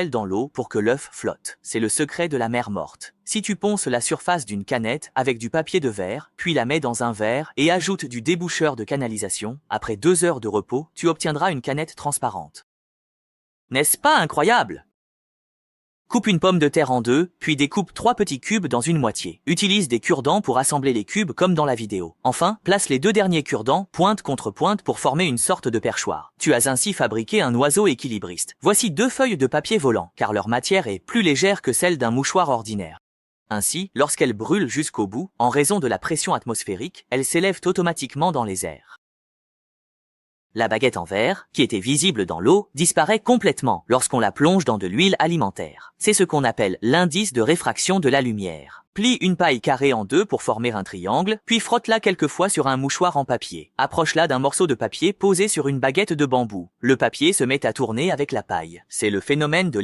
dans l'eau pour que l'œuf flotte. C'est le secret de la mer morte. Si tu ponces la surface d'une canette avec du papier de verre, puis la mets dans un verre et ajoutes du déboucheur de canalisation, après 2 heures de repos, tu obtiendras une canette transparente. N'est-ce pas incroyable? Coupe une pomme de terre en 2, puis découpe 3 petits cubes dans une moitié. Utilise des cure-dents pour assembler les cubes comme dans la vidéo. Enfin, place les 2 derniers cure-dents pointe contre pointe pour former une sorte de perchoir. Tu as ainsi fabriqué un oiseau équilibriste. Voici 2 feuilles de papier volant, car leur matière est plus légère que celle d'un mouchoir ordinaire. Ainsi, lorsqu'elles brûlent jusqu'au bout, en raison de la pression atmosphérique, elles s'élèvent automatiquement dans les airs. La baguette en verre, qui était visible dans l'eau, disparaît complètement lorsqu'on la plonge dans de l'huile alimentaire. C'est ce qu'on appelle l'indice de réfraction de la lumière. Plie une paille carrée en 2 pour former un triangle, puis frotte-la quelques fois sur un mouchoir en papier. Approche-la d'un morceau de papier posé sur une baguette de bambou. Le papier se met à tourner avec la paille. C'est le phénomène de